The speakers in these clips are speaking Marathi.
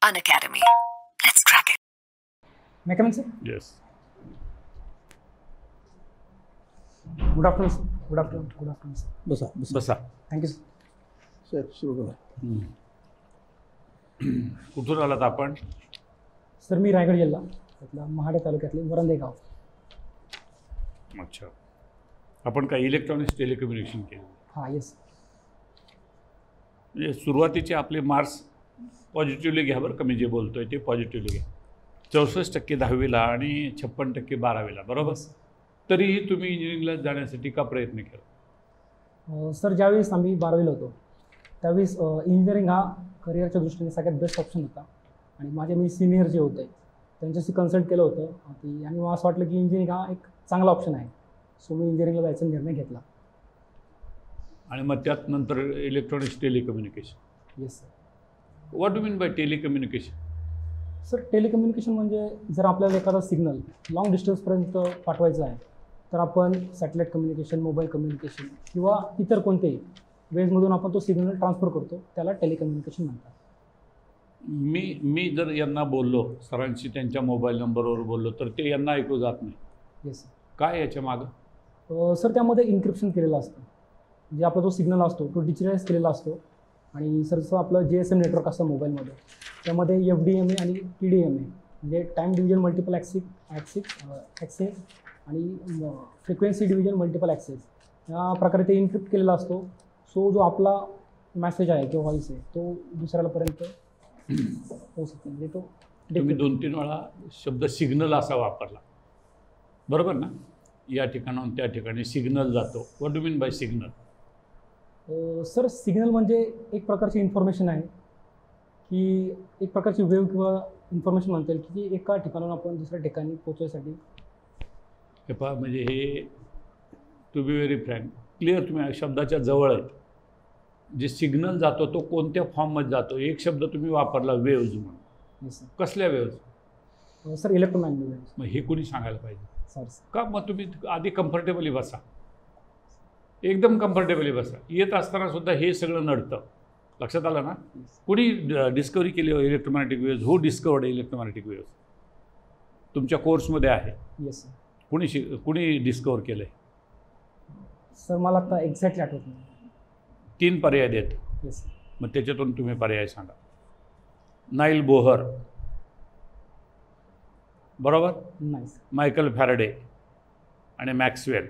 Unacademy. Let's crack it. May I come in, sir? Yes. Good afternoon, sir. Good afternoon, sir. बसा. Thank you, sir. सर सुरू करा. कुठून आलात आपण? सर मी रायगड जिल्हा त्यातला महाडे तालुक्यातले वरंदे गाव. अच्छा. आपण काय इलेक्ट्रॉनिक्स टेलिकम्युनिकेशन केलं? हां, येस. म्हणजे सुरुवातीचे आपले मार्क्स पॉझिटिव्हली घ्या बरं का, मी जे बोलतोय ते पॉझिटिव्हली घ्या. 64% 10वीला आणि 56% 12वीला, बरोबर? तरीही तुम्ही इंजिनिअरिंगला जाण्यासाठी का प्रयत्न केला? सर ज्यावेळेस आम्ही 12वीला होतो त्यावेळेस इंजिनिअरिंग हा करिअरच्या दृष्टीने सगळ्यात बेस्ट ऑप्शन होता. आणि माझे मी सिनियर जे होते त्यांच्याशी कन्सल्ट केलं होतं की आणि मला असं वाटलं की इंजिनिअरिंग हा एक चांगला ऑप्शन आहे. सो मी इंजिनिअरिंगला जायचा निर्णय घेतला. आणि मग त्यात नंतर electronics telecommunication. Yes sir. What do mean by telecommunication? Sir telecommunication म्हणजे जर आपल्याला एखादा सिग्नल लॉंग डिस्टन्सपर्यंत पाठवायचा आहे तर आपण सॅटेलाईट कम्युनिकेशन, मोबाईल कम्युनिकेशन किंवा इतर कोणतेही वेजमधून आपण तो सिग्नल ट्रान्सफर करतो, त्याला टेलिकम्युनिकेशन म्हणतात. मी जर यांना बोललो, सरांशी त्यांच्या मोबाईल नंबरवर बोललो, तर ते यांना ऐकू जात नाही. येस. काय याच्या मागं? सर त्यामध्ये इन्क्रिप्शन केलेलं असतं. म्हणजे आपला जो सिग्नल असतो तो डिजिटलाइज केलेला असतो. आणि सर जसं आपलं GSM नेटवर्क असतं मोबाईलमध्ये, त्यामध्ये FDMA आणि PDMA म्हणजे टाईम डिव्हिजन मल्टिपल ॲक्सेस आणि फ्रिक्वेन्सी डिव्हिजन मल्टिपल ॲक्सेस या प्रकारे ते इन्क्रिप्ट केलेला असतो. सो जो आपला मॅसेज आहे किंवा व्हॉईस आहे तो दुसऱ्यापर्यंत होऊ शकतो. म्हणजे तो तुम्ही 2-3 वेळा शब्द सिग्नल असा वापरला, बरोबर ना? या ठिकाणाहून त्या ठिकाणी सिग्नल जातो. What do mean buy signal? Sir signal म्हणजे एक प्रकारची इन्फॉर्मेशन आहे की एक प्रकारची वेव्ह किंवा इन्फॉर्मेशन म्हणता येईल की एका ठिकाणाहून आपण दुसऱ्या ठिकाणी पोचवायसाठी. हे पहा, म्हणजे हे to be very frank, clear तुम्ही शब्दाच्या जवळ आहेत. जे सिग्नल जातो तो कोणत्या फॉर्ममध्ये जातो? एक शब्द तुम्ही वापरला, वेव्ज म्हणून. Yes sir. कसल्या वेव्ज? Sir electromagnetic waves. मग हे कोणी सांगायला पाहिजे सर का? मग तुम्ही आधी कम्फर्टेबली बसा, एकदम कम्फर्टेबली बसा. येत असताना सुद्धा हे सगळं नडतं. लक्षात आलं ना? कुणी डिस्कवरी केली इलेक्ट्रोमॅग्नेटिक वेव्ज? हू डिस्कवर्ड इलेक्ट्रोमॅग्नेटिक वेव्ज? तुमच्या कोर्समध्ये आहे. Yes sir. कुणी डिस्कवर केलं आहे? सर मला आता एक्झॅक्टली आठवत नाही. 3 पर्याय देत. येस. मग त्याच्यातून तुम्ही पर्याय सांगा. नाईल बोहर, बरोबर? नाही सर. मायकल फॅराडे आणि Maxwell.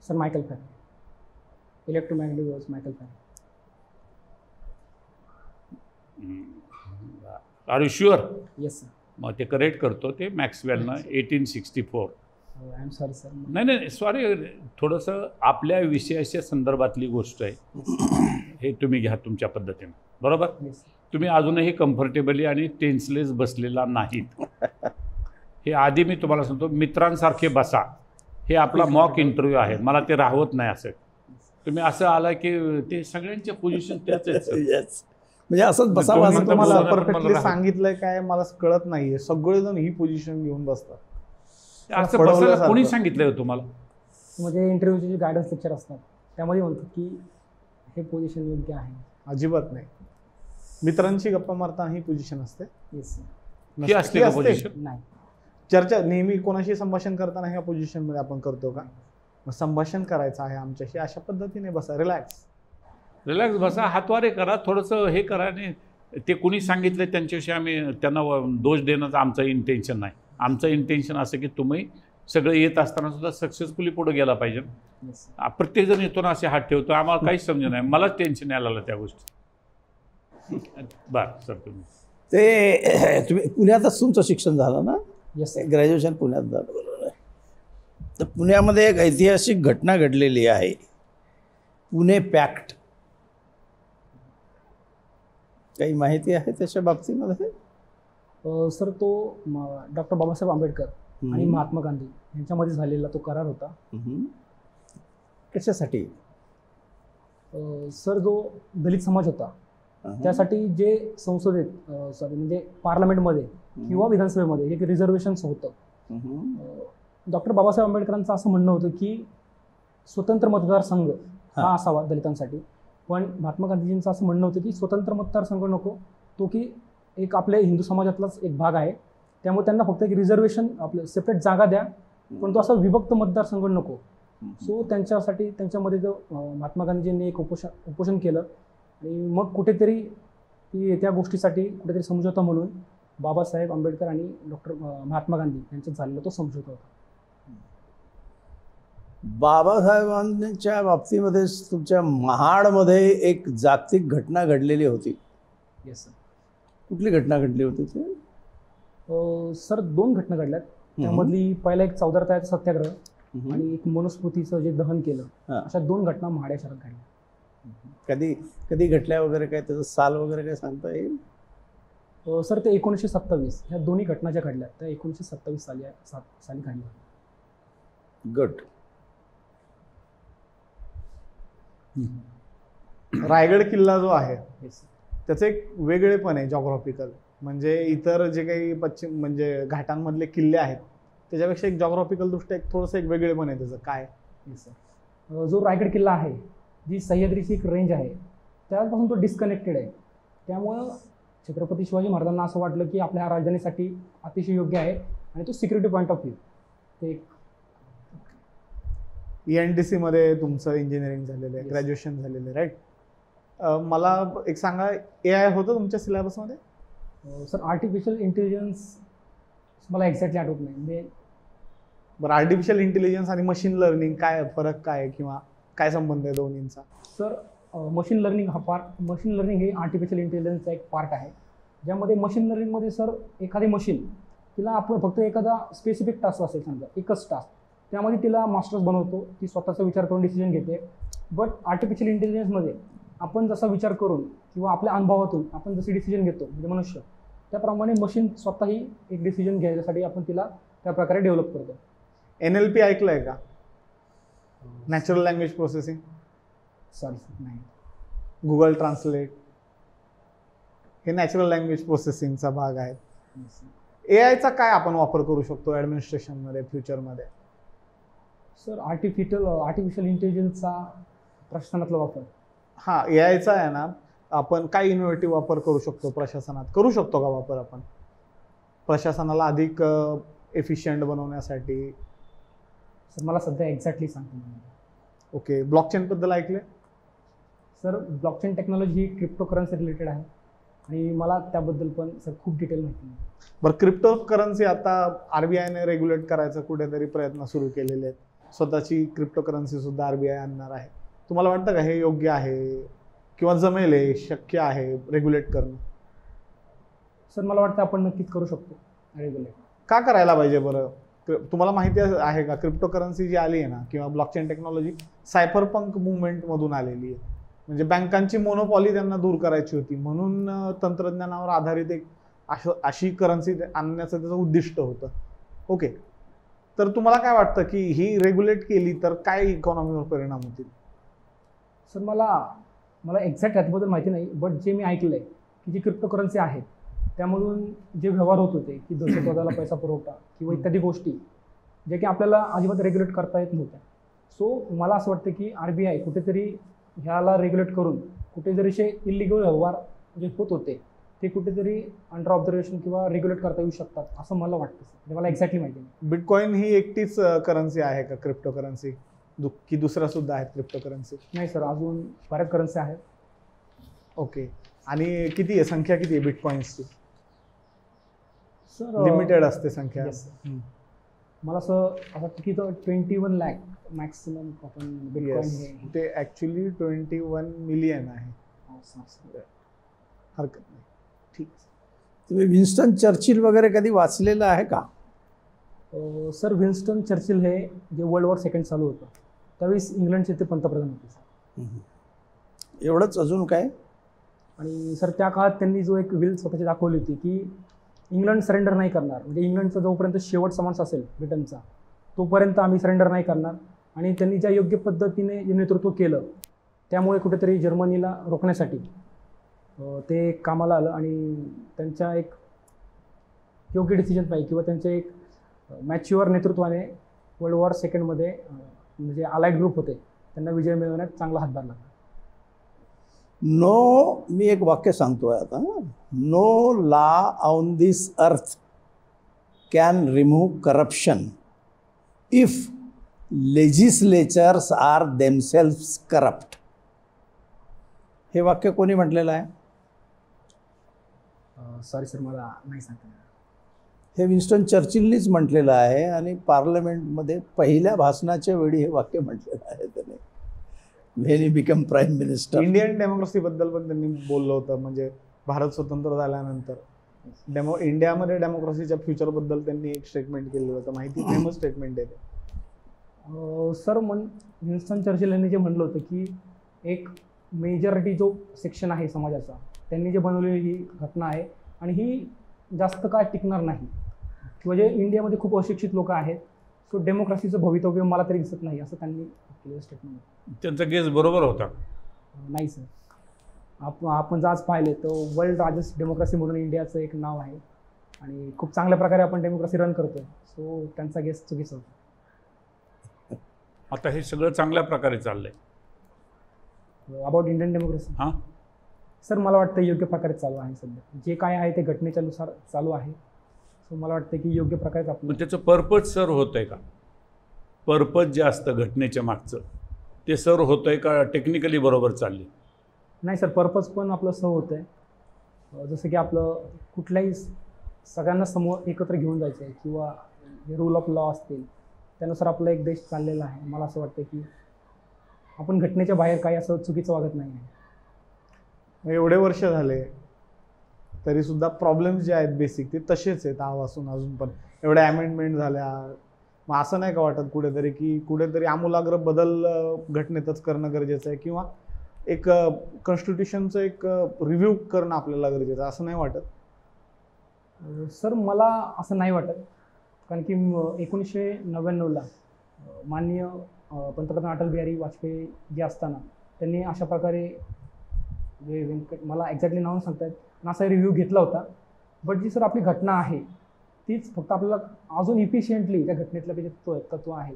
Sir Michael Faraday. Electromagnetic waves Michael Faraday. Are you sure? Yes sir. मग ते करेक्ट करतो. ते मॅक्सवेलनं 1864. I am sorry sir. नाही सॉरी, थोडंसं आपल्या विषयाच्या संदर्भातली गोष्ट आहे. हे तुम्ही घ्या तुमच्या पद्धतीनं, बरोबर? येस. तुम्ही अजूनही कम्फर्टेबली आणि टेन्सलेस बसलेला नाहीत. हे आधी मी तुम्हाला सांगतो, मित्रांसारखे बसा. हे आपला मॉक इंटरव्ह्यू आहे, मला ते राहवत नाही असं. तुम्ही असं आला की ते सगळ्यांच्या पोझिशन त्याच आहेत. येस. म्हणजे असंच बसावं असं तुम्हाला मला परफेक्टली राहत. सांगितलंय काय मला कळत नाहीये. सगळेजण ही पोझिशन घेऊन बसतात. असं बसायला कोणी सांगितलंय तुम्हाला? म्हणजे इंटरव्ह्यूचे जे गायडन्स लेक्चर असतात त्यामध्ये म्हणतात की हे पोझिशन योग्य आहे. अजिबात नाही. मित्रांशी गप्पा मारताना ही पोझिशन असते. Yes sir. ही असते का पोझिशन? नाही. चर्चा नेहमी कोणाशी संभाषण करताना ह्या पोझिशनमध्ये आपण करतो का? मग संभाषण करायचं आहे आमच्याशी, अशा पद्धतीने बसा. रिलॅक्स बसा, हातवारे करा, थोडंसं हे करा. आणि ते कुणी सांगितलं त्यांच्याविषयी आम्ही त्यांना दोष देण्याचं आमचं इंटेन्शन नाही. आमचं इंटेन्शन असं की तुम्ही सगळं येत असताना सुद्धा सक्सेसफुली पुढे गेला पाहिजे. येस. प्रत्येकजण येतो ना असे हात ठेवतो, आम्हाला काहीच समज नाही. मलाच टेन्शन यायला लागलं त्या गोष्टी. बरं सर, ते तुम्ही पुण्यातच तुमचं शिक्षण झालं ना? Yes sir. ग्रॅज्युएशन पुण्यात झालं, बरोबर आहे. तर पुण्यामध्ये एक ऐतिहासिक घटना घडलेली आहे, पुणे पॅक्ट. काही माहिती आहे त्याच्या बाबतीमध्ये? सर तो डॉक्टर बाबासाहेब आंबेडकर आणि महात्मा गांधी यांच्यामध्ये झालेला तो करार होता. कशासाठी? सर जो दलित समाज होता त्यासाठी जे संसदेत म्हणजे पार्लमेंटमध्ये किंवा विधानसभेमध्ये एक रिझर्वेशन्स होतं. डॉक्टर बाबासाहेब आंबेडकरांचं असं म्हणणं होतं की स्वतंत्र मतदारसंघ हा असावा दलितांसाठी. पण महात्मा गांधीजींचं असं म्हणणं होतं की स्वतंत्र मतदारसंघ नको, तो की एक आपल्या हिंदू समाजातलाच एक भाग आहे, त्यामुळे त्यांना फक्त एक रिझर्वेशन आपलं सेपरेट जागा द्या, पण तो असा विभक्त मतदारसंघ नको. सो त्यांच्यासाठी त्यांच्यामध्ये जो महात्मा गांधीजींनी एक उपोषण केलं आणि मग कुठेतरी त्या गोष्टीसाठी कुठेतरी समझोता म्हणून बाबासाहेब आंबेडकर आणि डॉक्टर महात्मा गांधी यांच्यात झालेला तो समझोता होता. बाबासाहेबांच्या बाबतीमध्ये तुमच्या महाडमध्ये एक जागतिक घटना घडलेली होती. Yes sir. कुठली घटना घडली होती ते? सर 2 घटना घडल्यात. त्यामधली पहिला एक 14 तारखेचा सत्याग्रह आणि एक मनुस्मृतीचं जे दहन केलं, अशा 2 घटना महाड या शहरात घडल्या. कधी कधी घटल्या वगैरे काय, त्याचं साल वगैरे काय सांगता येईल? सर ते 1927 ह्या दोन्ही घटना ज्या घडल्या त्या 1927 साली घडल्या. गट. रायगड किल्ला जो आहे येस. त्याचं एक वेगळेपण आहे जॉग्राफिकल, म्हणजे इतर जे काही पश्चिम म्हणजे घाटांमधले किल्ले आहेत त्याच्यापेक्षा एक जॉग्राफिकल दृष्ट्या एक थोडंसं एक वेगळेपण आहे त्याचं. काय? Yes sir. जो रायगड किल्ला आहे, जी सह्याद्रीची एक रेंज आहे, त्यापासून तो डिस्कनेक्टेड आहे. त्यामुळं छत्रपती शिवाजी महाराजांना असं वाटलं की आपल्या राजधानीसाठी अतिशय योग्य आहे आणि तो सिक्युरिटी पॉईंट ऑफ व्ह्यू ते ENTC मध्ये तुमचं इंजिनिअरिंग झालेलं आहे, ग्रॅज्युएशन झालेलं आहे, राईट? मला एक सांगा, AI होतं तुमच्या सिलेबसमध्ये? सर आर्टिफिशियल इंटेलिजन्स मला एक्झॅक्टली आठवत नाही. म्हणजे बरं, आर्टिफिशियल इंटेलिजन्स आणि मशीन लर्निंग काय फरक काय आहे किंवा काय संबंध आहे दोन्हींचा? Sir machine learning machine learning हे आर्टिफिशियल इंटेलिजन्सचा एक पार्ट आहे, ज्यामध्ये मशीन लर्निंगमध्ये सर एखादी मशीन तिला आपण फक्त एखादा स्पेसिफिक टास्क असेल, समजा एकच टास्क, त्यामध्ये तिला मास्टर्स बनवतो, ती स्वतःचा विचार करून डिसिजन घेते. बट आर्टिफिशियल इंटेलिजन्समध्ये आपण जसा विचार करून किंवा आपल्या अनुभवातून आपण जसे डिसिजन घेतो म्हणजे मनुष्य, त्याप्रमाणे मशीन स्वतःही एक डिसिजन घ्यायसाठी आपण तिला त्या प्रकारे डेव्हलप करतो. NLP ऐकलंय का? Natural language processing. सॉरी नाही. गुगल ट्रान्सलेट हे नॅचरल लँग्वेज प्रोसेसिंगचा भाग आहे. AIचा काय आपण वापर करू शकतो ॲडमिनिस्ट्रेशनमध्ये फ्युचरमध्ये? सर आर्टिफिशियल इंटेलिजन्सचा प्रशासनातला वापर. हां, AIचा आहे ना, आपण काय इनोव्हेटिव्ह वापर करू शकतो प्रशासनात? करू शकतो का वापर आपण प्रशासनाला अधिक एफिशियंट बनवण्यासाठी? सर मला सध्या एक्झॅक्टली सांगतो. ओके, ब्लॉकचेनबद्दल ऐकले? सर ब्लॉकचेन टेक्नॉलॉजी ही क्रिप्टोकरन्सी रिलेटेड आहे आणि मला त्याबद्दल पण सर खूप डिटेल माहिती नाही. बरं, क्रिप्टो करन्सी आता RBIने रेग्युलेट करायचा कुठेतरी प्रयत्न सुरू केलेले आहेत. स्वतःची क्रिप्टो करन्सी सुद्धा RBI आणणार आहे. तुम्हाला वाटतं का हे योग्य आहे किंवा जमेल, हे शक्य आहे रेग्युलेट करणं? सर मला वाटतं आपण नक्कीच करू शकतो रेग्युलेट. का करायला पाहिजे बरं? तुम्हाला माहिती आहे का, क्रिप्टो करन्सी जी आली आहे ना किंवा ब्लॉकचेन टेक्नॉलॉजी सायफरपंक मुवमेंटमधून आलेली आहे. म्हणजे बँकांची मोनोपॉली त्यांना दूर करायची होती, म्हणून तंत्रज्ञानावर आधारित एक अशी करन्सी आणण्याचं त्याचं उद्दिष्ट होतं. ओके, तर तुम्हाला काय वाटतं की ही रेग्युलेट केली तर काय इकॉनॉमीवर परिणाम होतील? सर मला एक्झॅक्ट याबद्दल माहिती नाही, बट जे मी ऐकलं आहे की जी क्रिप्टो करन्सी आहेत त्यामधून जे व्यवहार होत होते की दहशतवादाला पैसा पुरवठा किंवा इत्यादी गोष्टी जे की आपल्याला अजिबात रेग्युलेट करता येत नव्हत्या. सो मला असं वाटतं की RBI कुठेतरी ह्याला रेग्युलेट करून कुठे जरी असे इलिगल व्यवहार जे होत होते ते कुठेतरी अंडर ऑब्झर्वेशन किंवा रेग्युलेट करता येऊ शकतात असं मला वाटतं. सर मला एक्झॅक्टली माहिती नाही. बिटकॉइन ही एकटीच करन्सी आहे का क्रिप्टो करन्सी, की दुसऱ्या सुद्धा आहेत क्रिप्टो करन्सी? नाही सर, अजून बऱ्याच करन्सी आहेत. ओके, आणि किती आहे संख्या, किती आहे बिटकॉइन्सची? सर लिमिटेड असते संख्या. Yes, sir. मला असं वाटतं की तो 21 लाख मॅक्सिमम आपण बिटकॉइन हे ते ॲक्च्युली 21 मिलियन आहे. हरकत नाही, ठीक. तुम्ही विन्स्टन चर्चिल वगैरे कधी वाचलेलं आहे का? सर विन्स्टन चर्चिल हे जे वर्ल्ड वॉर सेकंड चालू होतं त्यावेळेस इंग्लंडचे ते पंतप्रधान होते. एवढंच, अजून काय? आणि सर त्या काळात त्यांनी जो एक विल स्वतःची दाखवली होती की इंग्लंड सरेंडर नाही करणार, म्हणजे इंग्लंडचा जोपर्यंत शेवट समास असेल ब्रिटनचा तोपर्यंत आम्ही सरेंडर नाही करणार. आणि त्यांनी ज्या योग्य पद्धतीने जे नेतृत्व केलं त्यामुळे कुठेतरी जर्मनीला रोखण्यासाठी ते कामाला आलं आणि त्यांच्या एक योग्य डिसिजन पाहिजे किंवा त्यांच्या एक मॅच्युअर नेतृत्वाने वर्ल्ड वॉर सेकंडमध्ये म्हणजे अलाइड ग्रुप होते त्यांना विजय मिळवण्यात चांगला हातभार लागला. नो, मी एक वाक्य सांगतोय आता, no law on this earth can remove corruption if legislatures are themselves corrupt. हे वाक्य कोणी म्हटलेलं आहे? सॉरी सर, मला नाही सांगता येणार. हे विन्स्टन चर्चिलनीच म्हटलेलं आहे आणि पार्लमेंटमध्ये पहिल्या भाषणाच्या वेळी हे वाक्य म्हटलेलं आहे त्याने, when he become prime minister. Indian democracy बद्दल पण त्यांनी बोललं होतं, म्हणजे भारत स्वतंत्र झाल्यानंतर इंडियामध्ये डेमोक्रेसीच्या फ्युचर बद्दल त्यांनी एक स्टेटमेंट केलेलं होतं, माहिती, फेमस स्टेटमेंट आहे ते. सर, विन्स्टन चर्चिल यांनी जे म्हणलं होतं की एक मेजॉरिटी जो सेक्शन आहे समाजाचा, त्यांनी जे बनवलेली ही घटना आहे आणि ही जास्त काळ टिकणार नाही, किंवा जे इंडियामध्ये खूप अशिक्षित लोक आहेत, सो डेमोक्रेसीचं भवितव्य मला तरी दिसत नाही, असं त्यांनी केलेलं स्टेटमेंट. त्यांचा गेस बरोबर होता. नाही सर, आपण जर आज पाहिले तर वर्ल्ड लार्जेस्ट डेमोक्रेसी म्हणून इंडियाचं एक नाव आहे आणि खूप चांगल्या प्रकारे आपण डेमोक्रेसी रन करतोय, सो त्यांचा गेस चुकीचा होता. आता हे सगळं चांगल्या प्रकारे चाललंय. अबाउट इंडियन डेमोक्रेसी, हां, सर मला वाटतं योग्य प्रकारे चालू आहे. सध्या जे काय आहे ते घटनेच्या नुसार चालू आहे, सो मला वाटतं की योग्य प्रकारे पण आपलं. त्याचं पर्पज सर होतं आहे का? पर्पज जे असतं घटनेच्या मागचं ते सर होतं आहे का? टेक्निकली बरोबर चालली? नाही सर, पर्पज पण आपलं सह होतं आहे. जसं की आपलं कुठल्याही सगळ्यांना समोर एकत्र घेऊन जायचं आहे, किंवा जे रूल ऑफ लॉ असतील त्यानुसार आपला एक देश चाललेला आहे. मला असं वाटतं की आपण घटनेच्या बाहेर काही असं चुकीचं वागत नाही आहे. एवढे वर्ष झाले तरी सुद्धा प्रॉब्लेम्स जे आहेत बेसिक ते तसेच आहेत आवासून अजून पण. एवढ्या अमेंडमेंट झाल्या, मग असं नाही का वाटत कुठेतरी की कुठेतरी आमूलाग्र बदल घटनेतच करणं गरजेचं आहे, किंवा एक कॉन्स्टिट्यूशनचं एक रिव्ह्यू करणं आपल्याला गरजेचं आहे, असं नाही वाटत? सर मला असं नाही वाटत, कारण की 1999ला माननीय पंतप्रधान अटल बिहारी वाजपेयी जे असताना त्यांनी अशा प्रकारे मला एक्झॅक्टली नाव सांगता येत पण असा रिव्ह्यू घेतला होता. बट जी सर आपली घटना आहे तीच फक्त आपल्याला अजून इफिशियंटली त्या घटनेतलं जे तत्व आहे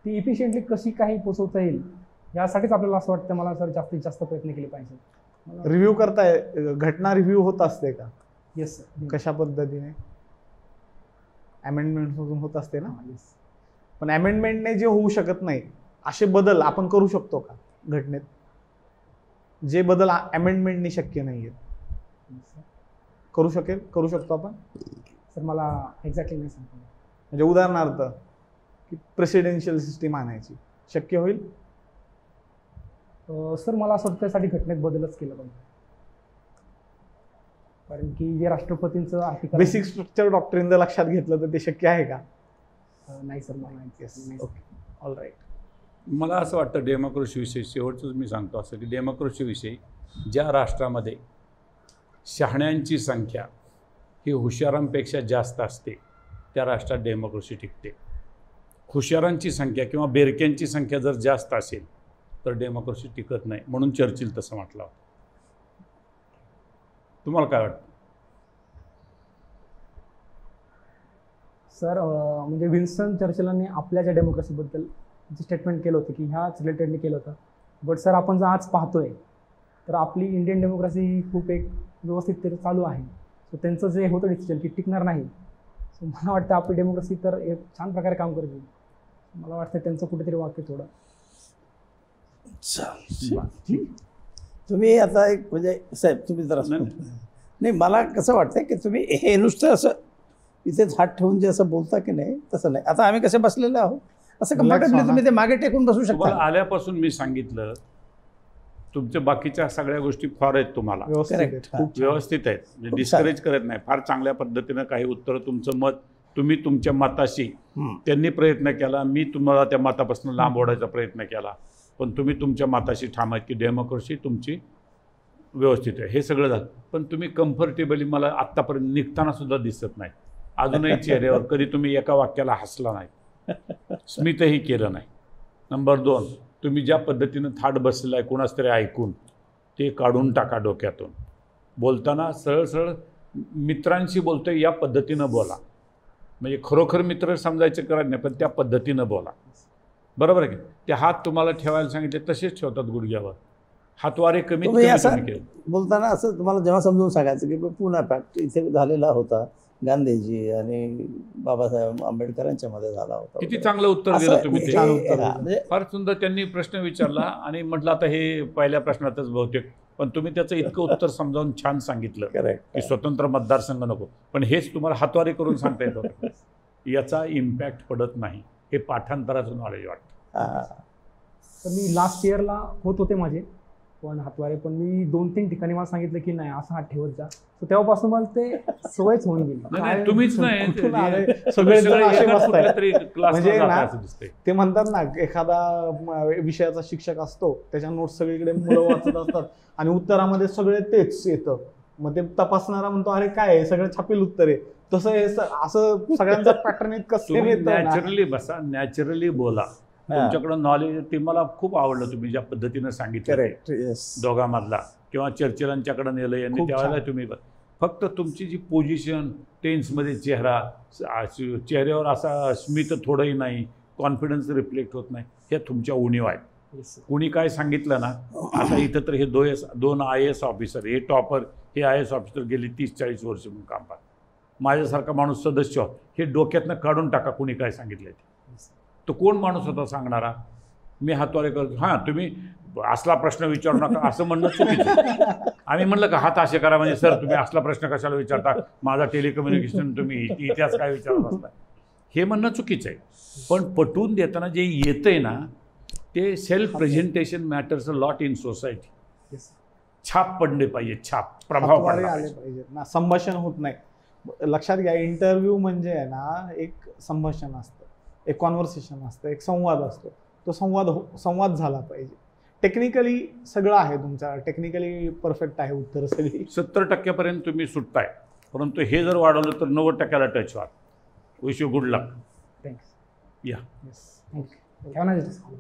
ती इफिशियंटली कशी काही पोचवता येईल यासाठीच आपल्याला असं वाटतं मला सर जास्तीत जास्त प्रयत्न केले पाहिजे. रिव्ह्यू करताय, घटना रिव्ह्यू होत असते का? Yes sir. कशा पद्धतीने? अमेंडमेंटमधून होत असते ना. येस. पण अमेंडमेंटने जे होऊ शकत नाही असे बदल आपण करू शकतो का घटनेत? जे बदल अमेंडमेंटने शक्य नाही आहेत करू शकतो आपण? सर मला एक्झॅक्टली नाही सांगतो. म्हणजे उदाहरणार्थ की प्रेसिडेन्शियल सिस्टीम आणायची शक्य होईल? सर मला असं वाटतं त्यासाठी घटनेत बदलच केलं पाहिजे, कारण की जे राष्ट्रपतींचं आर्टिकल बेसिक स्ट्रक्चर डॉक्टरीन जर लक्षात घेतलं तर ते शक्य आहे का? नाही सर मला नाही. Okay, all right. मला असं वाटतं डेमोक्रेसीविषयी शेवटचंच मी सांगतो असं की डेमोक्रेसीविषयी ज्या राष्ट्रामध्ये शहाण्यांची संख्या ही हुशारांपेक्षा जास्त असते त्या राष्ट्रात डेमोक्रेसी टिकते. हुशारांची संख्या किंवा बेरक्यांची संख्या जर जास्त असेल तर डेमोक्रेसी टिकत नाही, म्हणून चर्चिल तसं म्हटलं होतं. तुम्हाला काय वाटतं? सर म्हणजे विन्स्टन चर्चिलांनी आपल्या ज्या डेमोक्रेसीबद्दल जे स्टेटमेंट केलं होतं की ह्याच रिलेटेडली केलं होतं. बट सर आपण जर आज पाहतोय तर आपली इंडियन डेमोक्रेसी ही खूप एक व्यवस्थित तरी चालू आहे. सो त्यांचं जे होतं डिसिजन की टिकणार नाही, सो मला वाटतं आपली डेमोक्रेसी तर एक छान प्रकारे काम करते. मला वाटतं त्यांचं कुठेतरी वाक्य थोडं. तुम्ही आता एक म्हणजे साहेब तुम्ही जरा नाही, मला कसं वाटतं की तुम्ही हे नुसतं असं इथेच हात ठेवून जे असं बोलता की नाही तसं नाही. आता आम्ही कसे बसलेले आहोत असं कम्फर्टेबली तुम्ही ते मागे टेकून बसू तुम्हाला शकता. आल्यापासून मी सांगितलं तुमच्या बाकीच्या सगळ्या गोष्टी फार आहेत, तुम्हाला व्यवस्थित Correct. आहे. खूप व्यवस्थित आहेत, म्हणजे डिस्करेज करत नाही. फार चांगल्या पद्धतीनं काही उत्तरं तुमचं मत तुम्ही तुमच्या मताशी त्यांनी प्रयत्न केला, मी तुम्हाला त्या मतापासून लांब ओढायचा प्रयत्न केला, पण तुम्ही तुमच्या मताशी ठाम आहेत की डेमोक्रेसी तुमची व्यवस्थित आहे. हे सगळं झालं, पण तुम्ही कम्फर्टेबली मला आत्तापर्यंत निघताना सुद्धा दिसत नाही. अजूनही चेहऱ्यावर कधी तुम्ही एका वाक्याला हसला नाही, स्मितही केलं नाही. नंबर 2, तुम्ही ज्या पद्धतीनं थाट बसलेला आहे कोणाच तरी ऐकून ते काढून टाका डोक्यातून. बोलताना सरळ सरळ मित्रांशी बोलतोय या पद्धतीनं बोला, म्हणजे खरोखर मित्र समजायचं करत नाही पण त्या पद्धतीनं बोला. बरोबर आहे की? ते हात तुम्हाला ठेवायला सांगितले तसेच ठेवतात गुडघ्यावर, हातवारे कमीत तुम्ही कमी असं तुम्ही केले. बोलताना असं तुम्हाला जेव्हा समजून सांगायचं की पुणे पॅक्ट इथे झालेला होता, गांधीजी आणि बाबासाहेब आंबेडकरांच्या मध्ये झाला होता किती वगैरे. चांगलं उत्तर असं दिलं तुम्ही ते. छान उत्तर हा, दिलं. म्हणजे फार सुंदर त्यांनी प्रश्न विचारला आणि म्हटलं आता हे पहिल्या प्रश्नातच बहुतेक, पण तुम्ही त्याचं इतकं उत्तर समजावून छान सांगितलं की करेक्ट स्वतंत्र मतदारसंघ नको, पण हेच तुम्हाला हातवारे करून सांगता येत होतं. याचा इम्पॅक्ट पडत नाही, हे पाठांतराचं नॉलेज वाटतं. तर मी लास्ट इयरला होते माझे पण हातवारे, पण मी 2-3 ठिकाणी मला सांगितलं की नाही असं हात ठेवत जा. तर तेव्हापासून मला ते सवयच होऊन गेली. नाही, नाही, तुम्हीच नाही, कुठून आले? हे सगळे जण असे एकाच बसतायत. कुठल्या तरी क्लासला म्हणजे ना, जातात असं दिसतंय. ते म्हणतात ना, एखादा विषयाचा शिक्षक असतो, त्याच्या नोट्स सगळीकडे मुलं वाचत असतात आणि उत्तरामध्ये सगळे तेच येतं. मग ते तपासणारा म्हणतो अरे काय आहे, सगळं छापील उत्तर आहे. तसं हे असं सगळ्यांचा पॅटर्न इतकं सेम तुम्ही येतं ना. नॅचरली बसा, नॅचरली बोला. तुमच्याकडं नॉलेज ते मला खूप आवडलं, तुम्ही ज्या पद्धतीनं सांगितलं ते. करेक्ट येस दोघांमधला किंवा चर्चिलांच्याकडे नेलं यांनी, खूप त्यावेळेला छान. तुम्ही फक्त तुमची जी पोझिशन, टेन्समध्ये चेहरा, चेहऱ्यावर असा स्मित थोडंही नाही, कॉन्फिडन्स रिफ्लेक्ट होत नाही, हे तुमच्या उणीव आहेत. कुणी काय सांगितलं ना, आता इथं तर हे 2 IAS ऑफिसर, हे टॉपर, हे IAS ऑफिसर गेली 30-40 वर्ष म्हणून काम पाहत. माझ्यासारखा माणूस सदस्य हे डोक्यातनं काढून टाका कुणी काय सांगितलं ते. तो कोण माणूस होता सांगणारा? मी हातवारे करतो, हां तुम्ही असला प्रश्न विचारू नका असं म्हणणं चुकीचं. आम्ही म्हणलं का हात असे करा म्हणजे सर तुम्ही असला प्रश्न कशाला विचारता, माझा टेलिकम्युनिकेशन तुम्ही इतिहास काय विचारत असता, हे म्हणणं चुकीचं आहे. पण पटवून देताना जे येतंय ना, ते self presentation matters a lot in society. छाप पडले पाहिजे, छाप, प्रभाव हातवारे पडला आले पाहिजे. पाहिजेत ना. संभाषण होत नाही. लक्षात घ्या, इंटरव्ह्यू म्हणजे आहे ना एक संभाषण असतं, एक कॉन्व्हर्सेशन असतं, एक संवाद असतो. तो संवाद झाला पाहिजे. टेक्निकली सगळं आहे तुमचा, टेक्निकली परफेक्ट आहे उत्तर सगळी. 70% तुम्ही सुटताय, परंतु हे जर वाढवलं तर 90% टच व्हाल. Wish you good luck. Thanks. या थँक्यू.